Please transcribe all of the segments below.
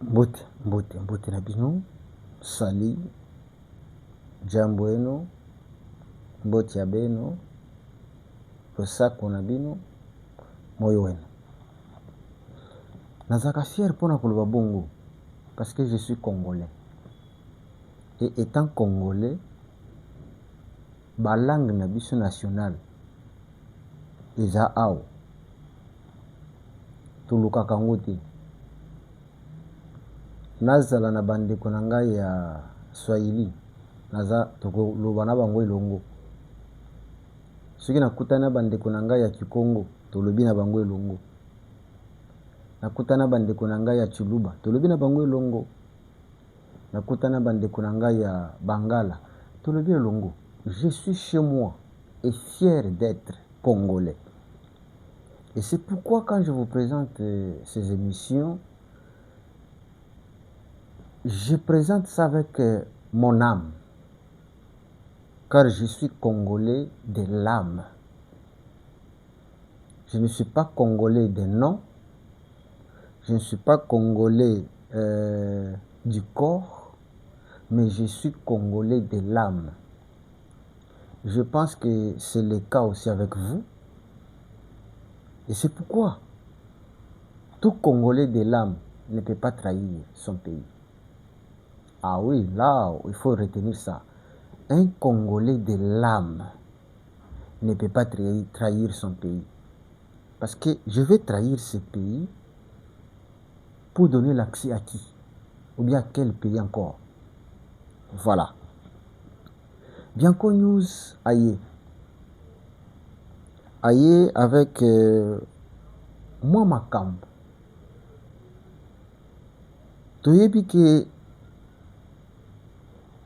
Mbote na bino, sali, jambo eno, mbote ya beno, losako na bino, moyo wenu. Nazaka fier pour nakoloba bongo, parce que je suis congolais. Et étant congolais, ba langue na biso nationale, eza awa. Toluka kango te. Nazala na bandeko na ngai ya Swahili, naza tokoloba na bango elongo. Soki nakutana na bandeko na ngai ya Kikongo, tolobi na bango elongo. Nakutana na bandeko na ngai ya Chuluba, tolobi na bango elongo. Nakutana na bandeko na ngai ya Bangala, tolobi elongo. Je suis chez moi et fier d'être congolais. Et c'est pourquoi quand je vous présente ces émissions, je présente ça avec mon âme, car je suis congolais de l'âme. Je ne suis pas congolais de nom, je ne suis pas congolais du corps, mais je suis congolais de l'âme. Je pense que c'est le cas aussi avec vous. Et c'est pourquoi tout Congolais de l'âme ne peut pas trahir son pays. Ah oui, là, il faut retenir ça. Un Congolais de l'âme ne peut pas trahir son pays. Parce que je vais trahir ce pays pour donner l'accès à qui? Ou bien à quel pays encore? Voilà. Bianco News, aïe. Aïe avec moi Makam. Toyebi ke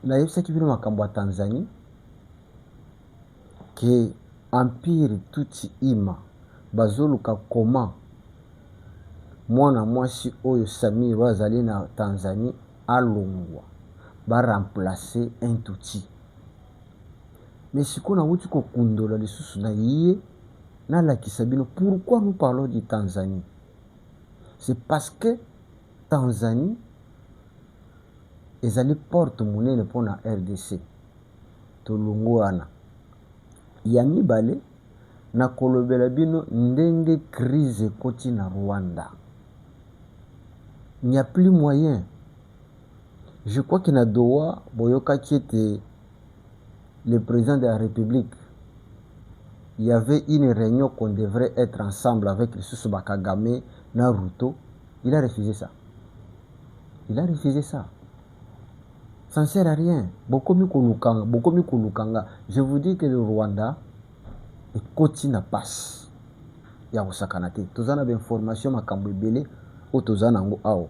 na yebisaki bino makambo ya Tanzanie ke empire tuti ima bazoluka koma mwana mwasi oyo Samir wazali na Tanzanie alongwa ba remplacer un tuti. Mais sikona wuti ko kundola lisusu na yie na lakisa bino pourquoi nous parlons de Tanzanie. C'est parce que Tanzanie ezali porte monene pona RDC tolongwana ya mibale na kolobela bino ndenge crise koti na Rwanda. Il n'y a plus moyen. Je crois que na Doha boyoka qui était le président de la République, il y avait une réunion qu'on devrait être ensemble avec le Susuba Kagame, Naruto. Il a refusé ça. Il a refusé ça. Ça ne sert à rien. Beaucoup mieux Lukanga. Je vous dis que le Rwanda est côté na passe. Il y a Osakanate. Tous en avez information makambo ebele o tozana ngo ao.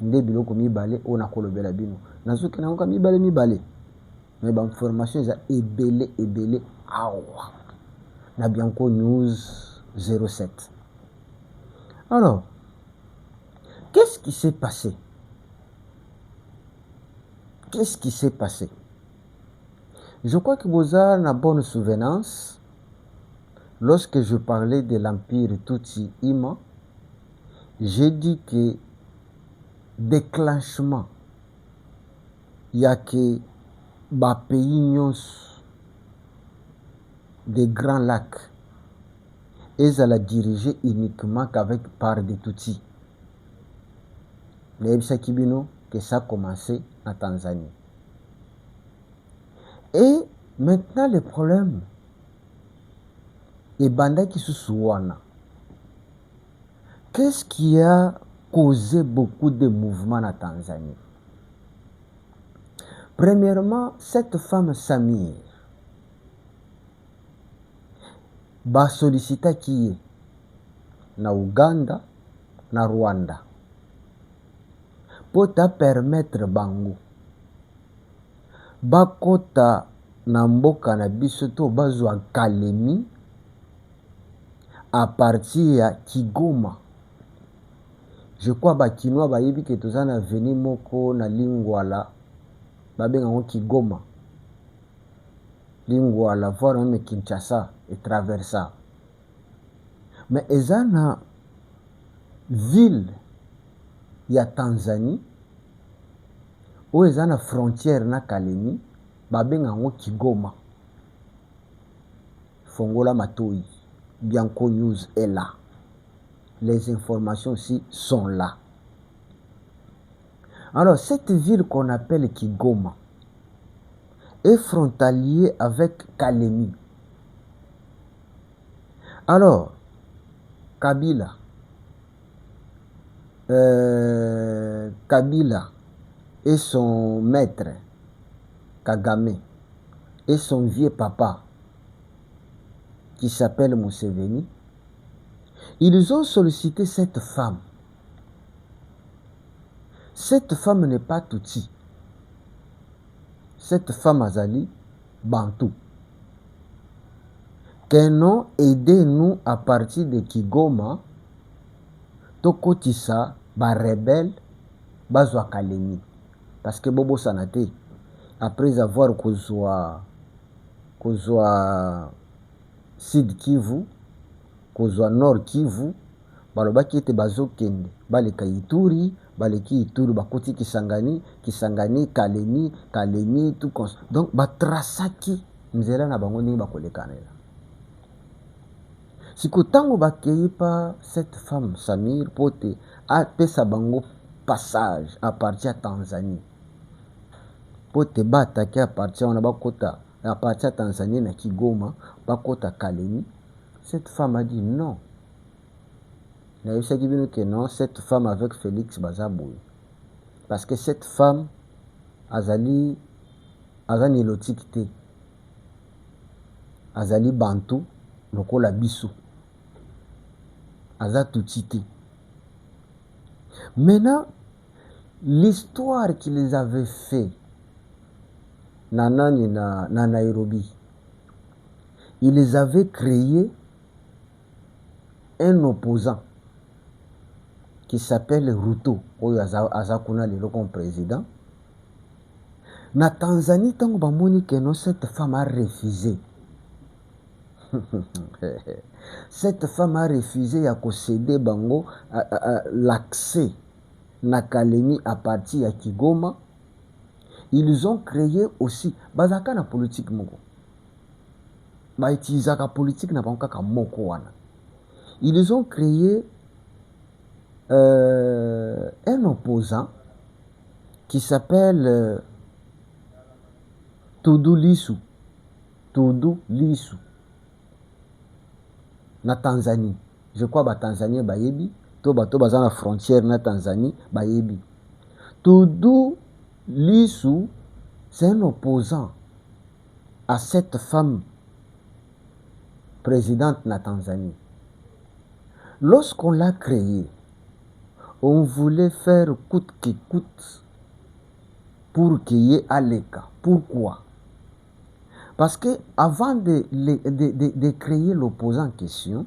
Nde biloko mibale o na kolobela bino. Nazoki na ngo mibale. Mais ba information za ebele awa. Na Bianco News 07. Alors, qu'est-ce qui s'est passé? Qu'est-ce qui s'est passé? Je crois que vous avez une bonne souvenance. Lorsque je parlais de l'empire Tutsi Ima, j'ai dit que déclenchement, il y a que ba pays des grands lacs et ça l'a dirigé uniquement qu'avec par des Tutsis. Les Kibino, que ça a commencé en Tanzanie. Et maintenant le problème est Banda qui se souana. Qu'est-ce qui a causé beaucoup de mouvements en Tanzanie? Premièrement, cette femme Samir ba sollicita qui est na Uganda, na Rwanda pour te permettre bango bakota na mboka na biso to bazwa kalemi à partir ya Kigoma. Je crois ba Kinois ba yebi ke tozana veni moko na Lingwala babenga ngo Kigoma. Lingwala voire même Kinshasa et traversa. Mais ezana ville ya Tanzanie oyo eza na frontière na Kalemi babenga yango Kigoma. Fongola Matoi, Bianco News est là. Les informations aussi sont là. Alors, cette ville qu'on appelle Kigoma est frontalier avec Kalemi. Alors, Kabila et son maître, Kagame, et son vieux papa, qui s'appelle Museveni, ils ont sollicité cette femme. Cette femme n'est pas Tutsi. Cette femme azali Bantou. Kenon aidez-nous à partir de Kigoma, Tokotisa, ba rebelle, bazwa Kalemi. Parce que Bobo Sanate, après avoir kozwa Sud Kivu, kozwa Nord Kivu, balobaki ete bazokende baleka Ituri, baleki Ituri bakoti Kisangani, Kalemi tout comme ça. Donc batrasaki nzela na bango ndenge bakolekanela. Siko tango bakei pa cette femme Samir pote apesa bango passage à partir de Tanzanie. Pote bataki à partir wana bakota à partir de Tanzanie na Kigoma bakota Kalemi. Cette femme a dit non. Que non, cette femme avec Félix Bazabouy. Parce que cette femme azali lotikite. Azali Bantou, lokola biso. Azatutite. Maintenant, l'histoire qu'ils avaient fait na Nairobi, ils avaient créé un opposant qui s'appelle Ruto, oyo azakuna lelo comme président. Na Tanzanie, tango bamoni que non, cette femme a refusé. Cette femme a refusé à concéder bango l'accès na Kalemi à partir de Kigoma. Ils ont créé aussi bazaka na politique moko. Ba utilisaka politique na bango kaka moko wana. Ils ont créé un opposant qui s'appelle Tundu Lissu na Tanzanie. Je crois que Tanzanie bayebi to bato baza na frontière na Tanzanie bayebi. Tundu Lissu, c'est un opposant à cette femme présidente na Tanzanie. Lorsqu'on l'a créé, on voulait faire coûte que coûte pour qu'il y ait Aleka. Pourquoi? Parce que avant de créer l'opposant en question,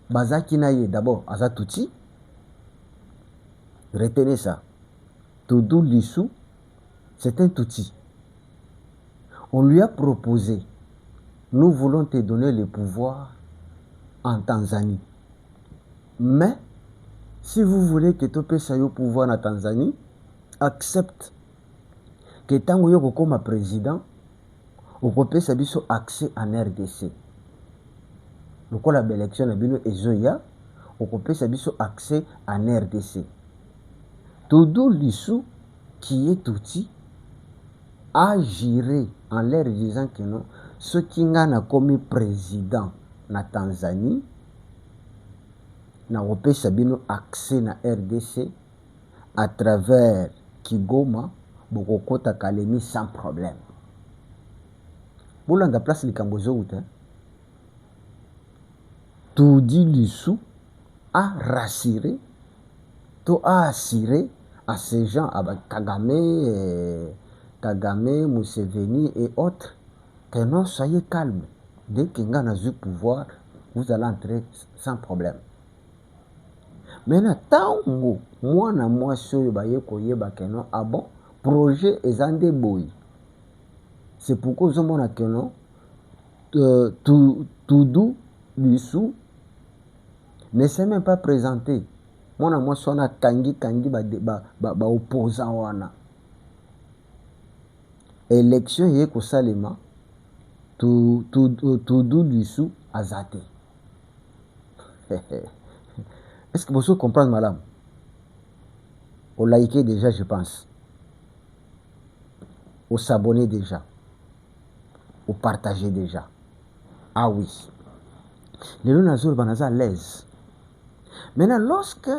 Bazaki Naye d'abord Azatuti, retenez ça. Tundu Lissu, c'est un Tutsi. On lui a proposé, nous voulons te donner le pouvoir en Tanzanie. Mais si vous voulez que tu puisses au pouvoir en Tanzanie, accepte que tant que tu comme président, on peut avoir accès en RDC. Le coup la élection na bino ezoya, on peut avoir accès en RDC. Tundu Lissu, qui est Tutsi, a géré en leur disant que non, ce qui a comme président na Tanzanie, na opesa bino accès na RDC à travers Kigoma, Bokokota Kalemi sans problème. Boulanga place likambozo ute. Tundu Lissu a rassuré, a assuré à ces gens, à Kagame, Museveni et autres, que non, soyez calmes. Dès qu'il y a un pouvoir, vous allez entrer sans problème. Maintenant, tango moi na moi soyo baye koyeba keno ah bon projet ezande boy. C'est pourquoi nous avons keno Tundu Lissu ne s'est même pas présenté mwana mwasi wana kangi ba opposant wana élection ye kosalema Tudu Lisu azate. Est-ce que vous comprenez madame? Au liker déjà je pense, au s'abonner déjà, au partager déjà. Ah oui, les gens sont à l'aise. Maintenant lorsque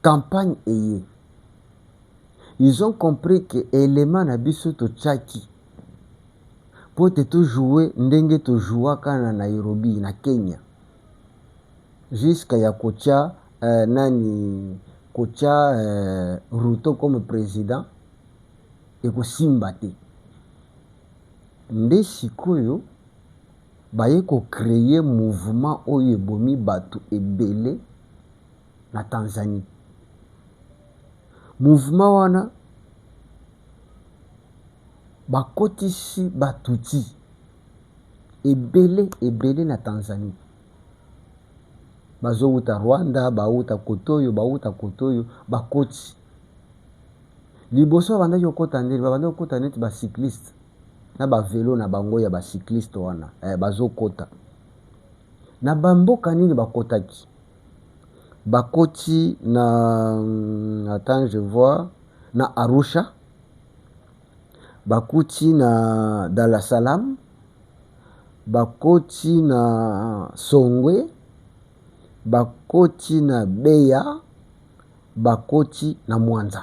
campagne est, ils ont compris que élément na biso to tchaki pour te jouer ndenge to jouer kana Nairobi na Kenya jusqu'à ya kocha nani kocha Ruto comme président et ko simbate nde sikoyo baye ko créer mouvement oyo bomi batu ebele na Tanzanie. Mouvement wana bakotisi batuti ebele na Tanzanie. Bazouta Rwanda, bauta Kotoyo, bakoti. Liboso banda yokota ndeli, banda yokota neti ba cycliste. Na ba vélo na bango ya ba cycliste wana, bazokota. Na bamboka nini bakotaki? Bakoti na attends je vois na Arusha. Bakoti na Dar es Salaam. Bakoti na Songwe. Bakoti na Beya. Bakoti na Mwanza.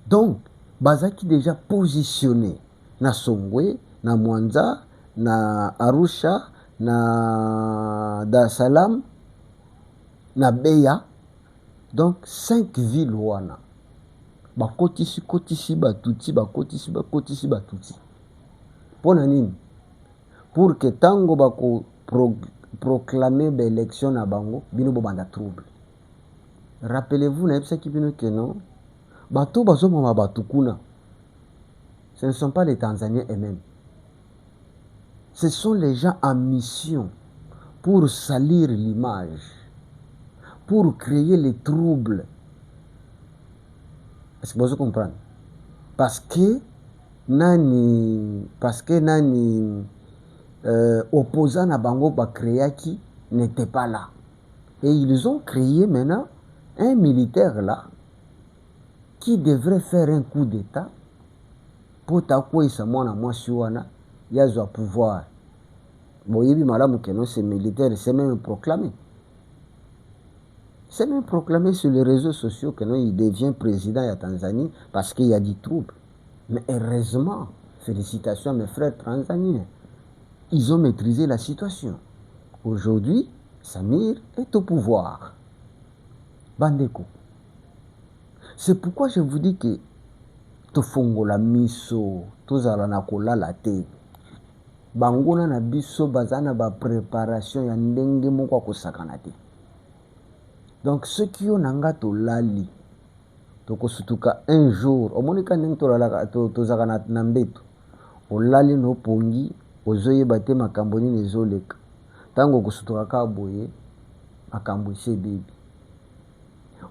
Donc bazaki déjà positionné na Songwe, na Mwanza, na Arusha, na Dar es Salaam, na Beya. Donc 5 villes wana bakotisi batuti batuti. Pona nini? Pour que tango bako proclamer l'élection na bango bino bobanda trouble. Rappelez-vous na ebisa ki bino que non bato bazomama batu kuna, ce ne sont pas les Tanzaniens eux-mêmes, ce sont les gens en mission pour salir l'image, pour créer les troubles. Est-ce que vous comprenez? Parce que nani opposant à bango bakréaki n'était pas là, et ils ont créé maintenant un militaire là qui devrait faire un coup d'état pour takwisa mwana mwasi wana yazo pouvoir. Boyebi malamu keno ce militaire c'est même proclamé. C'est même proclamé sur les réseaux sociaux que non, il devient président de Tanzanie parce qu'il y a du trouble. Mais heureusement, félicitations à mes frères tanzaniens, ils ont maîtrisé la situation. Aujourd'hui, Samir est au pouvoir. Bandeko. C'est pourquoi je vous dis que tofongo la miso, tozala na kolala te. Bangona na biso bazana ba préparation ya ndenge moko kosakana te. Donc ceux qui ont nanga to lali toko sutuka un jour omonika ndenge to lala to zakana na mbeto o lali no pongi ozoye bate makambo nini ezoleka tango kosutuka ka boye makambo sebebi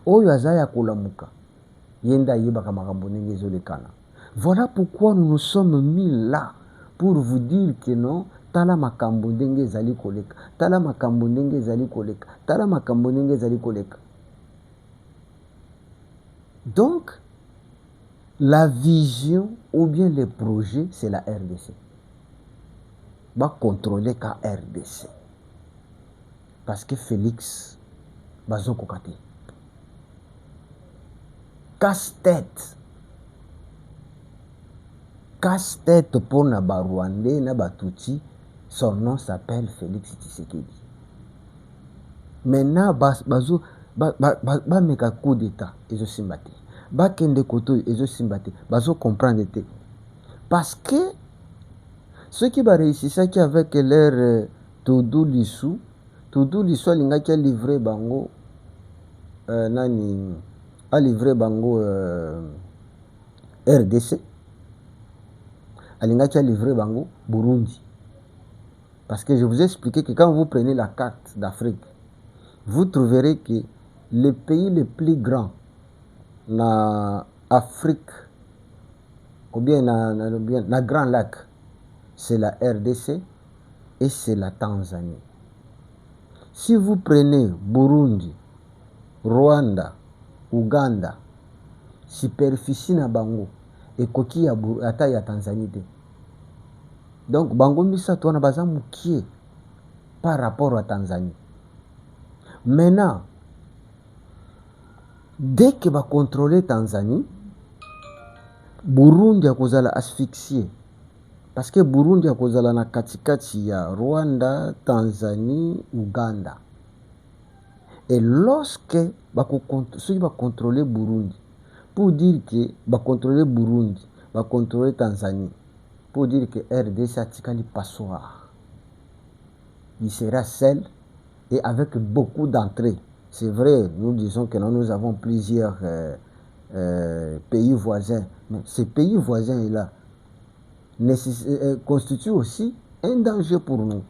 oyo azaya kolamuka yenda yebaka makambo nini ezolekana. Voilà pourquoi nous nous sommes mis là pour vous dire que non, tala makambo ndenge ezali koleka, tala makambo ndenge ezali koleka, tala makambo ndenge ezali koleka. Donc la vision ou bien les projets, c'est la RDC. Va contrôler ka RDC. Parce que Félix bazoko kate. Casse-tête. Casse-tête pour na Rwandais, na Tutsi. Son nom s'appelle Félix Tshisekedi. Maintenant, bazo meka coup d'état, ezo simbate. Ba kende koto ezo simbate. Bazo comprendre te. Parce que ceux qui va réussir ça qui avec leur Tudu Lisu linga qui a livré bango nani a livré bango RDC. Alinga qui a livré bango Burundi. Parce que je vous ai expliqué que quand vous prenez la carte d'Afrique, vous trouverez que les pays les plus grands dans l'Afrique, ou bien dans le Grand Lac, c'est la RDC et c'est la Tanzanie. Si vous prenez Burundi, Rwanda, Uganda, superficie na bango ekoki ya ata ya Tanzanie te. Donc bango misato wana baza mukie par rapport à Tanzanie. Maintenant, dès que va contrôler Tanzanie, Burundi akozala asphyxié. Parce que Burundi akozala na katikati ya Rwanda, Tanzanie, Uganda. Et lorsque ceux qui va contrôler Burundi, pour dire que va contrôler Burundi, va contrôler Tanzanie, pour dire que RDC a tikali passoire, il sera seul et avec beaucoup d'entrées. C'est vrai, nous disons que nous avons plusieurs pays voisins, mais ces pays voisins-là constituent aussi un danger pour nous.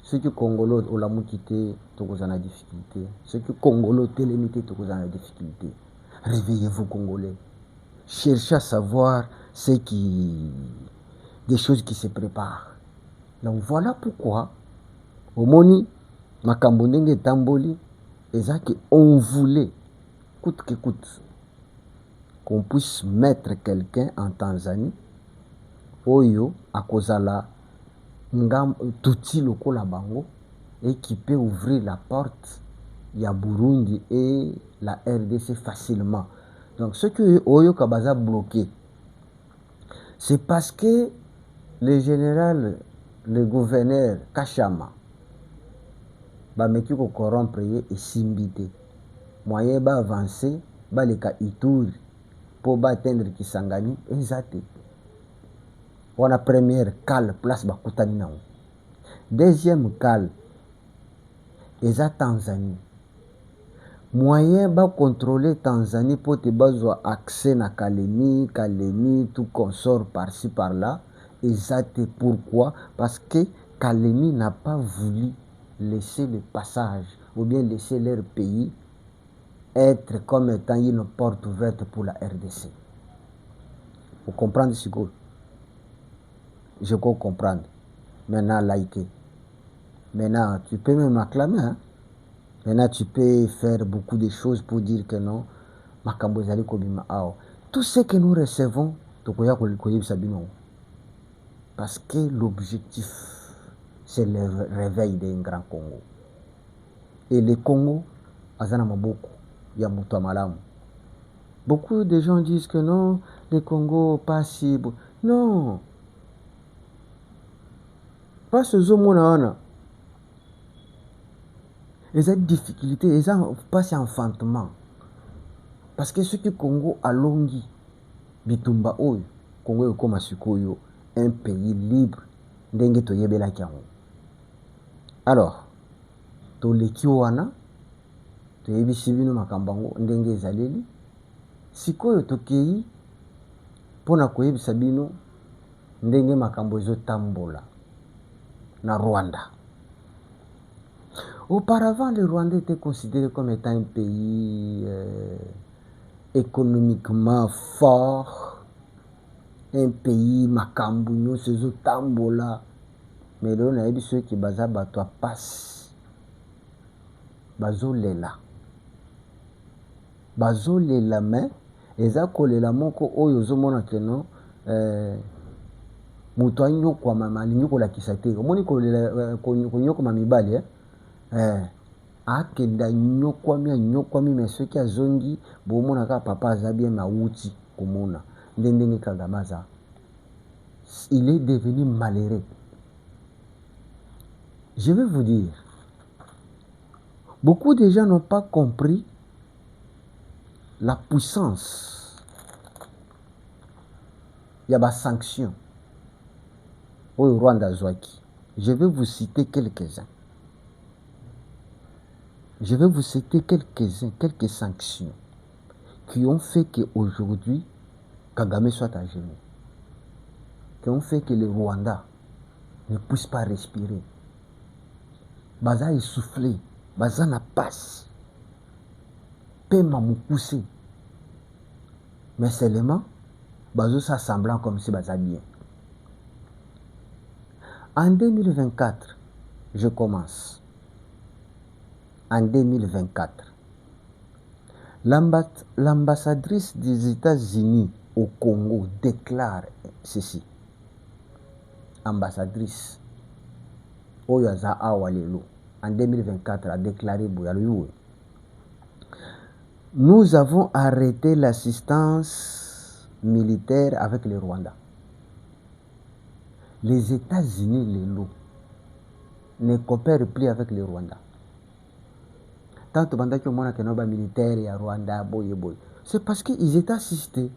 Ceux qui Congolais ont la quitté, tout en difficulté. Ceux qui Congolais ont limité, tout en difficulté. Réveillez-vous, Congolais. Cherchez à savoir des choses qui se préparent. Donc voilà pourquoi, au Moni, Makambonenge Tamboli, on voulait, coûte que coûte, qu'on puisse mettre quelqu'un en Tanzanie, Oyo, à Kozala, Touti Lokola Bango, et qui peut ouvrir la porte, il y a Burundi et la RDC facilement. Donc ce que Oyo Kabaza bloqué, c'est parce que le général, le gouverneur Kachama, bameki ko corrompre et simbité. Moyen ba avancer, ba leka Ituri pour ba atteindre Kisangani ezate. Wana première cale place ba kutani na. Deuxième cale eza Tanzanie. Moyen ba contrôler Tanzanie pour te bazwa accès na Kalemi tout consort par-ci par-là ezate. Pourquoi? Parce que Kalemi n'a pas voulu laisser le passage ou bien laisser leur pays être comme étant une porte ouverte pour la RDC. Vous comprenez ce que je peux comprendre. Maintenant, liker. Maintenant, tu peux même m'acclamer. Hein? Maintenant, tu peux faire beaucoup de choses pour dire que non. Tout ce que nous recevons, parce que l'objectif, c'est le réveil d'un grand Congo. Et le Congo, azana maboko ya mutu malamu. Beaucoup de gens disent que non, le Congo pas si beau. Non. Pas ce zomonana. Les difficultés, les pas si enfantement. Parce que ce que Congo a longi, bitumba oyo, Congo est comme Sukoyo, un pays libre, ndenge to yebela kiango. Alors, to lekiwana, to yebisi bino makambango ndenge ezaleli, sikoyo tokei pona koyebisa bino ndenge makambo ezotambola na Rwanda. Auparavant, le Rwanda était considéré comme étant un pays économiquement fort, un pays makambu sezotambola. Mais là, on a dit ceux qui baza batwa passe. Bazolela mais eza kolela moko oyo ozomona ke non mutu anyokwama alinyokolakisa te. Omoni konyokoma mibali akenda nyokwami mais soki azongi bomona kaka papa aza bien mauti komona ndenge Kagame aza. Il est devenu malheureux. Je vais vous dire, beaucoup de gens n'ont pas compris la puissance. Il y a des sanctions au Rwanda Zouaki. Je vais vous citer quelques-uns. Je vais vous citer quelques sanctions qui ont fait qu'aujourd'hui, Kagame soit à genoux. Qui ont fait que le Rwanda ne puissent pas respirer. Baza essoufflé, baza na passe. Pema moukoussé. Mais seulement, bazo ça semblant comme si baza bien. En 2024, je commence. En 2024, l'ambassadrice des États-Unis au Congo déclare ceci. Ambassadrice Oyaza Awalelo en 2024 a déclaré Bouyalouyou. Nous avons arrêté l'assistance militaire avec le Rwanda. Les États-Unis, les lots, ne coopèrent plus avec le Rwanda. Tant que les militaires et Rwanda, c'est parce qu'ils étaient assistés.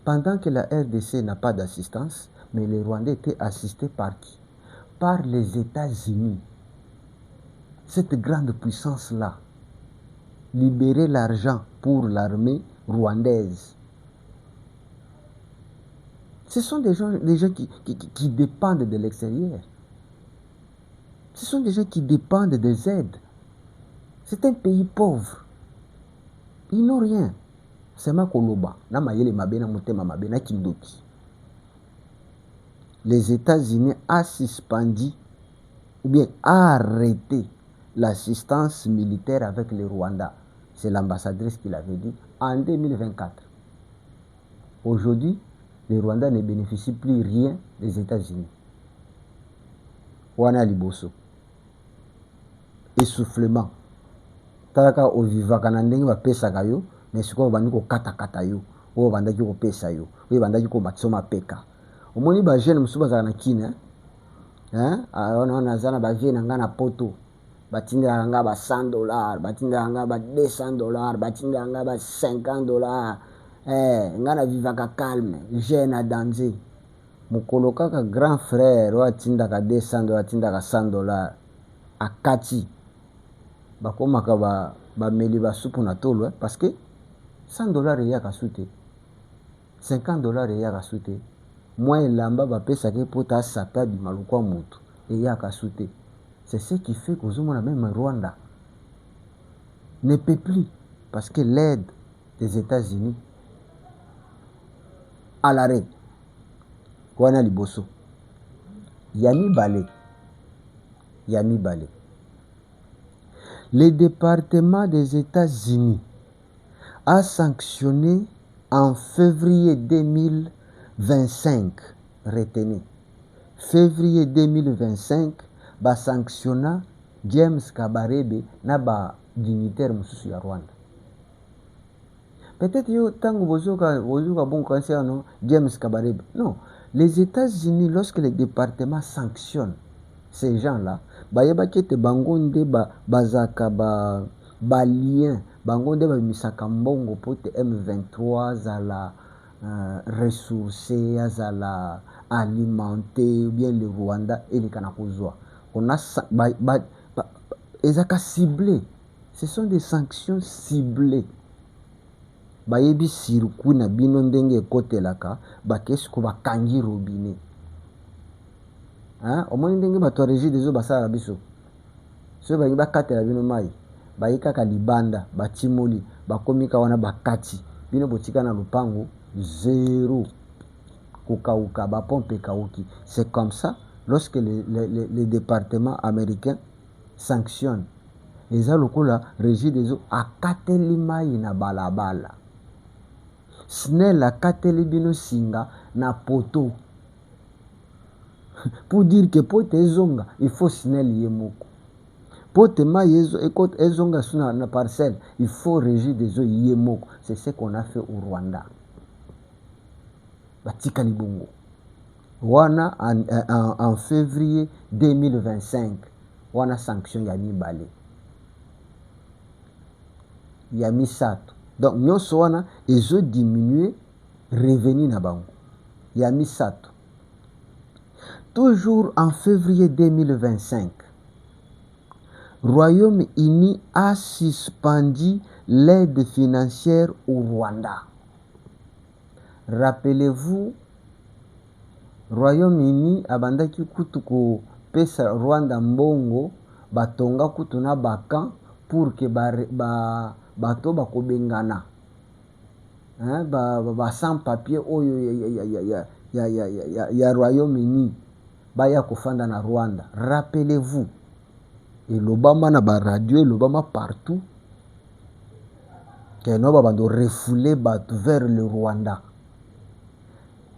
Pendant que la RDC n'a pas d'assistance, mais les Rwandais étaient assistés par qui? Par les États-Unis. Cette grande puissance-là, libérer l'argent pour l'armée rwandaise. Ce sont des gens qui dépendent de l'extérieur. Ce sont des gens qui dépendent des aides. C'est un pays pauvre. Ils n'ont rien. C'est ma koloba. Les États-Unis ont suspendu ou bien arrêté l'assistance militaire avec le Rwanda. C'est l'ambassadrice qui l'avait dit en 2024. Aujourd'hui, le Rwanda ne bénéficie plus rien des États-Unis. Wana liboso. Essoufflement. Talaka ovivaka na ndenge bapesaka yo, mais sikoyo bandi kokata yo, oyo bandaki kopesa yo, oyo bandaki komatisoma peka. Omoni ba jeune musu bazaka na kina, on aza na ba vie na nga na poto. Batindaka nga ba $100, batindaka nga ba $200, batindaka nga ba $50. Nga na vivaka calme, jeune na danger. Mukolo kaka grand frère oyo atindaka $200, atindaka $100 akati. Bakomaka bameli basupu na tolo parce que $100 eyaka su te, $50 eyaka su te, mwa elamba bapesaka epota asapa abima lokwa motu eyaka su te. C'est ce qui fait qu'aujourd'hui même Rwanda ne peut plus parce que l'aide des États-Unis à l'arrêt. Wana liboso Yami Balé. Le département des États-Unis a sanctionné en février 2025, retenez, février 2025, ba sanctionna James Kabarebe na ba dignitaire mususu ya Rwanda. Peut-être yo tango bozoka bon conseil non James Kabarebe. Non, les États-Unis lorsque le département sanctionne ces gens-là, bayeba kete bangonde bazaka ba lien, bangonde ba misaka mbongo pote M23 zala ressourcer, zala alimenter bien le Rwanda et le Kanakozwa. On a ezaka ciblé. Ce sont des sanctions ciblées. Bayebi circuit na bino ndenge kotelaka bakesi ko bakangi robinet. Omoni ndenge bato ya régie des eaux basala biso. So bayi bakatela bino mai, bayi kaka libanda, batimoli, bakomika wana bakati. Bino botika na lupango zéro. Kokauka ba pompe kauki. C'est comme ça lorsque les départements américains sanctionnent. Eza lokola régie des eaux akateli mai na balabala. SNEL akateli bino singa na poto. Pour dire que pote ezonga, il faut SNEL yemoko. Pote ma ezonga suna na parcelle, il faut régie des eaux yemoko. C'est ce qu'on a fait au Rwanda. Batika libongo. Wana en février 2025, wana sanction ya mibale. Ya misato. Donc nyonso wana ezo diminuer revenu na bango. Ya misato. Toujours en février 2025, Royaume-Uni a suspendu l'aide financière au Rwanda. Rappelez-vous Royaume-Uni abandaki kutu kopesa Rwanda mbongo batonga kutu na bakan pour que bato bakobengana sans papier oyo ya Royaume-Uni baya kofanda na Rwanda. Rappelez-vous, elobama na baradio, elobama partout que no babando refouler bato vers le Rwanda.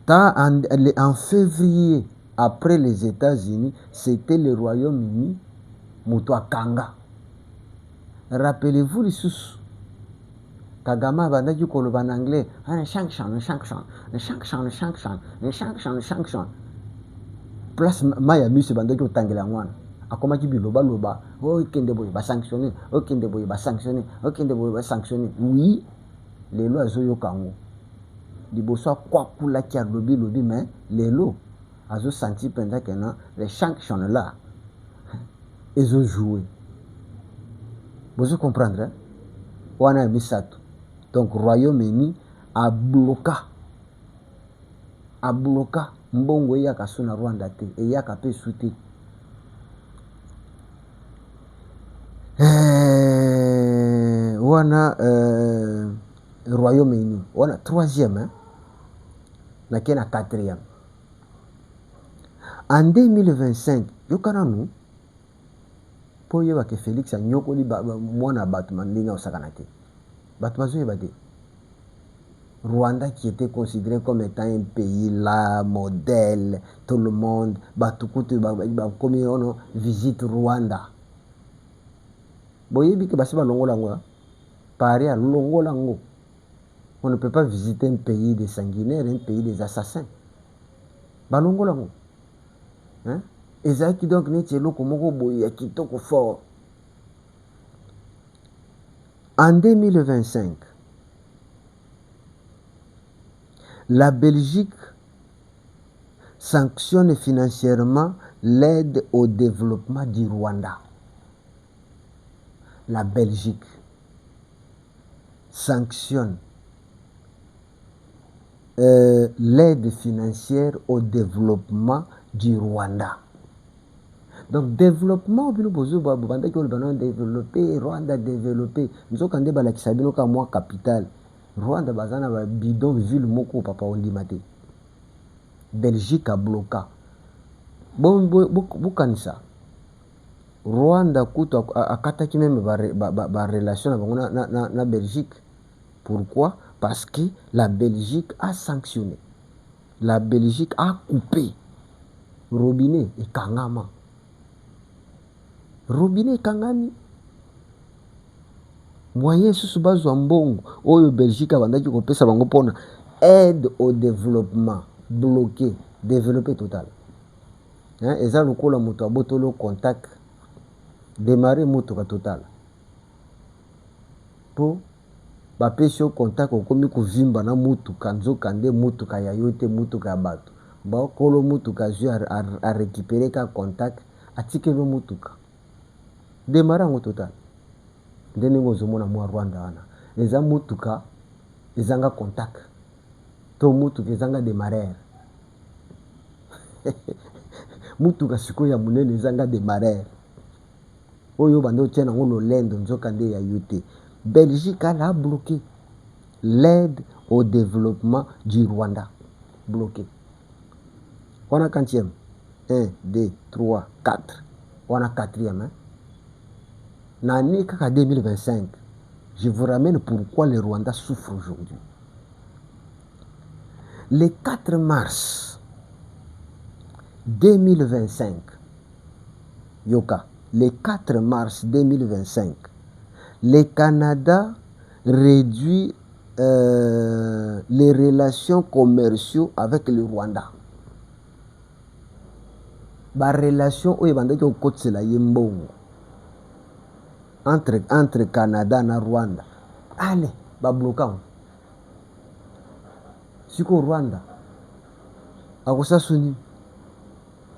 En février, après les États-Unis, c'était le Royaume-Uni, Moutoua Kanga. Rappelez-vous, Kagame abandaki koloba en anglais, sanction. Place Miami se bandaki otangela ngwana. Akomaki biloba, okende boye ba sanctionner, okende boye ba sanctionner. Oui, lelo azoyoka ngo. Liboso akwakulaki alobi mais lelo azo senti pendant que les sanctions là ils ont joué. Vous comprendre hein? Wana ya misato. Donc Royaume-Uni a bloqué mbongo eyaka so na Rwanda te, eyaka pe souté. Wana Royaume-Uni, wana troisième hein? Na kena quatrième. En 2025, yokana nous po yeba ke Félix anyokoli mwana bato mandinga osakana te. Bato bazoyeba te. Rwanda qui était considéré comme étant un pays là, modèle, tout le monde, batukutu comme on visite Rwanda. Boyebi ke basi balongola ngo, Paris alongola ngo. On ne peut pas visiter un pays des sanguinaires, un pays des assassins. Balongola ngo. Hein? Ezaki donc neti eloko moko boye ya kitoko fort. En 2025, la Belgique sanctionne financièrement l'aide au développement du Rwanda. La Belgique sanctionne l'aide financière au développement du Rwanda. Donc développement bino bozo banda ki olbana développer Rwanda développer nzokande balakisa bino ka mwa capital Rwanda bazana ba bidon ville moko papa ondimate. Belgique a bloqué. Bon bukanisa Rwanda kuto akataki même ba relation na Belgique. Pourquoi? Parce que la Belgique a sanctionné. La Belgique a coupé robinet et kangama. Robinet kangami. Moyen sous bazwa mbongo oyo Belgique abandaki kopesa bango pona aide au développement bloqué, développé total. Hein, eza lokola moto abotolo contact démarrer moto ka total. Po bapesi yo contact okomi kovimba na mutuka nzokande mutuka ya yo te mutuka ya bato. Bakolo mutuka zwi a récupérer ka contact atikelo mutuka. Démarrer ngo total. Ndeni ngozomona mwa Rwanda wana. Eza mutuka ezanga contact. To mutuka ezanga démarrer. Mutuka siko ya munene ezanga démarrer. Oyo bando tiena ngo lendo nzokande ya yote. Belgique a bloqué l'aide au développement du Rwanda. Bloqué. On a quantième? 1, 2, 3, 4. On a quatrième. Hein? L'année 2025, je vous ramène pourquoi le Rwanda souffre aujourd'hui. Le 4 mars 2025, Yoka, le 4 mars 2025, le Canada réduit les relations commerciales avec le Rwanda. La relation entre Canada et Rwanda. Allez, ba bloquant. Siko Rwanda.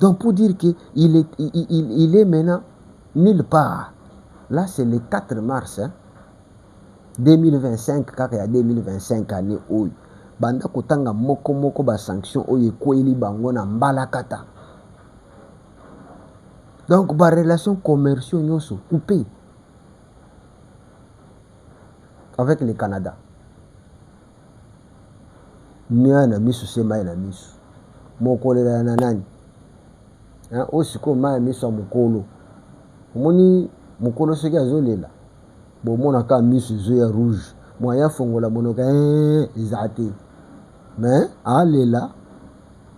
Donc pour dire qu'il est maintenant nulle part. Là, c'est le 4 mars 2025, car il y a 2025 année où banda kotanga moko ba sanction oyo ekweli bango na mbalakata. Donc ba relations commerciaux nyonso coupé avec le Canada. Nia na miso sema na miso mokolela na nani osiko ma miso mokolo omoni mokolo soki azolela bomona ka miso zo ya rouge moya fongola monoka ezate mais alela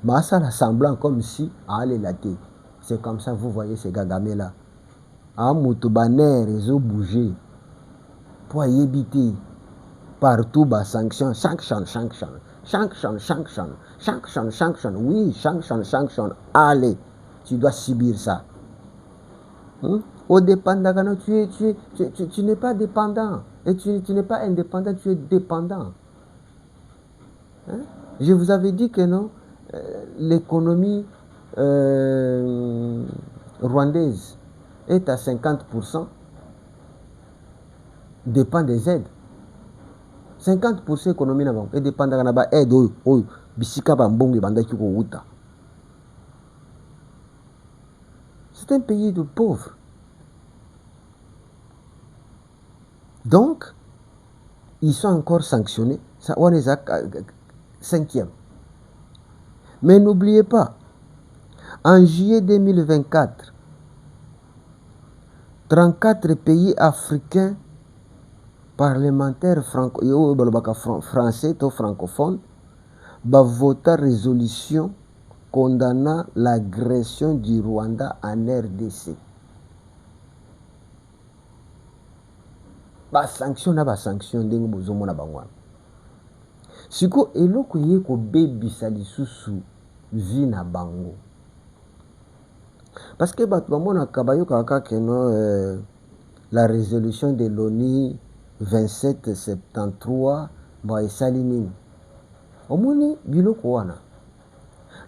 masala semblant comme si alela te. C'est comme ça vous voyez ces gagamés là moto baner ezo bouger pour yebiter partout ba sanction sanction oui sanction allez tu dois subir ça. Au dépendant tu n'es pas dépendant et tu n'es pas indépendant, tu es dépendant. Je vous avais dit que non, l'économie rwandaise est à 50% dépend des aides. 50% économie na bango et dépendant na ba aide oyo bisika ba mbongo bandaki ko wuta. C'est un pays de pauvres. Donc ils sont encore sanctionnés. Ça on est à 5e. Mais n'oubliez pas, en juillet 2024, 34 pays africains parlementaires français ou francophones ont voté résolution condamnant l'agression du Rwanda en RDC. Ba sanction na ba sanction ndenge bozomona bangwana. Siko eloko ye ko bebisa lisusu vi na bango. Parce que bato bamona kabayo kaka keno la résolution de l'ONU 2773 ba esali nini. Omoni biloko wana.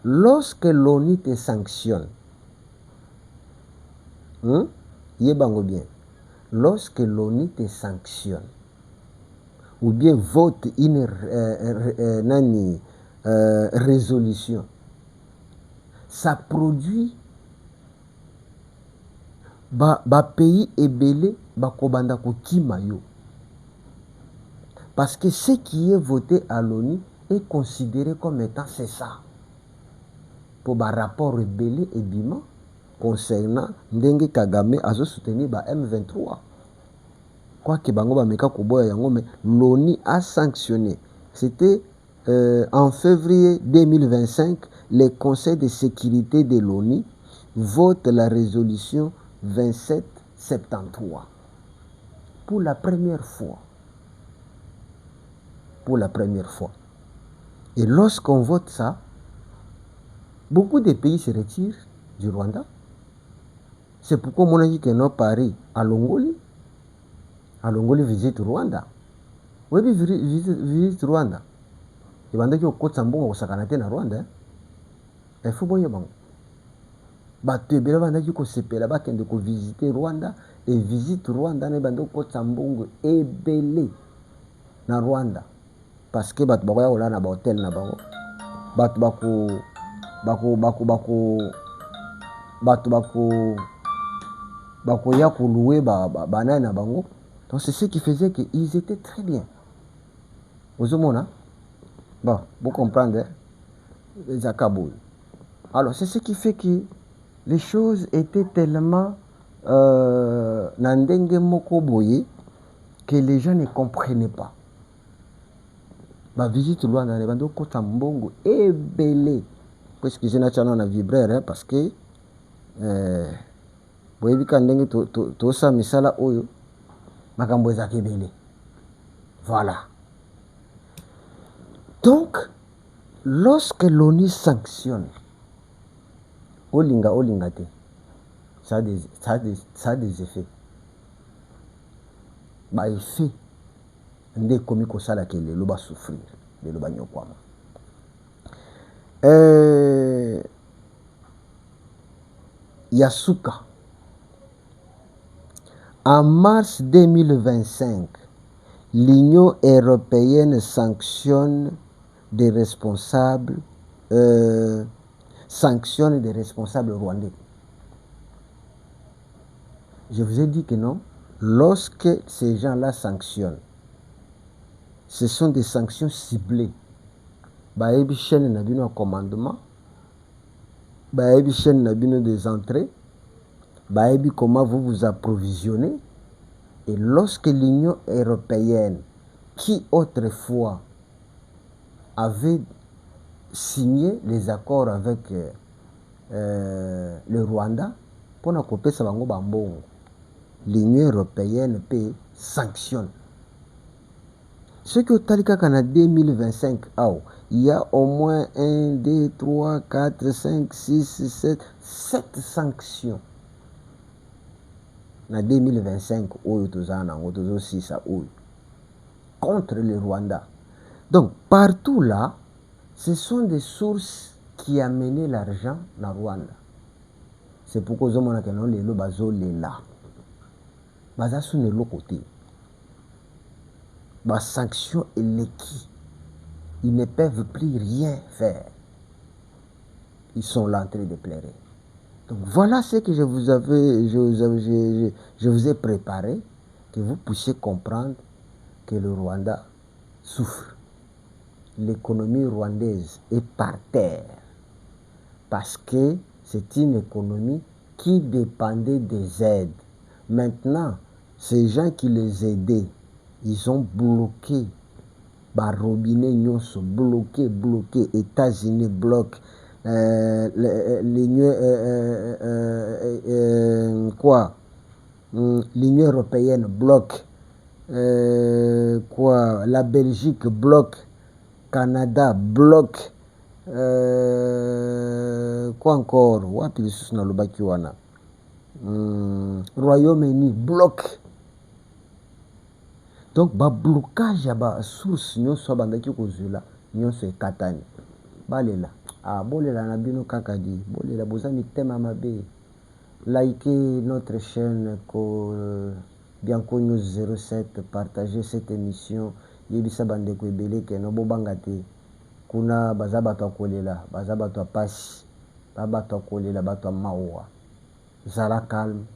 Lorsque l'ONU te sanctionne, yebango bien. Lorsque l'ONU te sanctionne, ou bien vote une résolution, ça produit ba pays ebele bakobanda kokima yo. Parce que ce qui est voté à l'ONU est considéré comme étant c'est ça. Pour ba rapport ebele ebima concernant ndenge Kagame azo soutenir ba M23. Quoi que bango ba meka koboya yango, mais l'ONU a sanctionné. C'était en février 2025, le Conseil de sécurité de l'ONU vote la résolution 2773 pour la première fois. Pour la première fois. Et lorsqu'on vote ça, beaucoup de pays se retirent du Rwanda. C'est pourquoi on a dit que non, Paris à Longoli visite Rwanda. Oui, visite Rwanda. Et banda ki okotsa mbongo kosakana te na Rwanda. Il faut boye bango. Bato ebele banda ki kosepela bakende ko visiter Rwanda et visite Rwanda na banda okotsa mbongo ebele na Rwanda. Parce que bato bakoya kola na ba hotel na bango. Bato bakoya koluwe banana na bango. Donc c'est ce qui faisait qu'ils étaient très bien. Vous comprenez? Bon, vous comprenez les acabouilles. Alors c'est ce qui fait que les choses étaient tellement nandenge moko boye que les gens ne comprenaient pas. Ma visite loin dans les bandeaux kota mbongo ebele. Parce que je n'ai pas na vibraire parce que boyebi ka ndenge to sa misala oyo makambo ezaki ebele. Voilà. Donc lorsque l'ONU sanctionne olinga te, ça a des effets. Ba effet nde komi kosala ke lelo ba souffrir, lelo ba nyokwama. Yasuka. En mars 2025, l'Union européenne sanctionne des responsables, sanctionne des responsables rwandais. Je vous ai dit que non, lorsque ces gens-là sanctionnent, ce sont des sanctions ciblées. Baebi chaîne nabino commandement, baebi chaîne nabino des entrées, baebi comment vous vous approvisionnez. Et lorsque l'Union européenne, qui autrefois avait signé les accords avec le Rwanda, pour ne couper ça, l'Union européenne peut sanctionner. Ce que Talika en 2025, il y a au moins 1, 2, 3, 4, 5, 6, 7 sanctions. En 2025, contre le Rwanda. Donc, partout là, ce sont des sources qui amenaient l'argent dans le Rwanda. C'est pourquoi les gens ont les bazo là. Baza sont de l'autre côté. Les sanctions et l'équipe, ils ne peuvent plus rien faire. Ils sont là en train de pleurer. Donc voilà ce que je vous ai préparé, que vous puissiez comprendre que le Rwanda souffre. L'économie rwandaise est par terre parce que c'est une économie qui dépendait des aides. Maintenant, ces gens qui les aidaient, ils ont bloqué. Robinet nyonso bloqué. États-Unis bloquent. L'Union l'Union européenne bloque. La Belgique bloque. Canada bloque. Quoi encore? Royaume-Uni bloque. Donc blocage ya source nyonso bandaki kozula nyonso ekatani balela bolela na bino kaka di bolela boza mitema mabe. Likez notre chaîne Bianco News 07, partagez cette émission yebisa bandeko ebele ke no bobanga te kuna baza bato akolela baza bato apasi bato akolela bato mawa zala calme.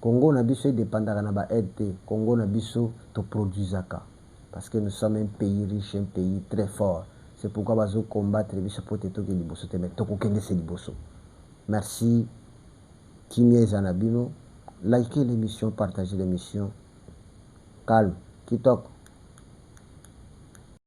Congo na biso dépendaka na ba aide. Congo na biso to produisaka parce que nous sommes un pays riche, un pays très fort. C'est pourquoi bazo combattre biso pote to ke liboso te mais to kokende se liboso. Merci. Kimia Zanabino, likez l'émission, partagez l'émission. Calme, Kitok.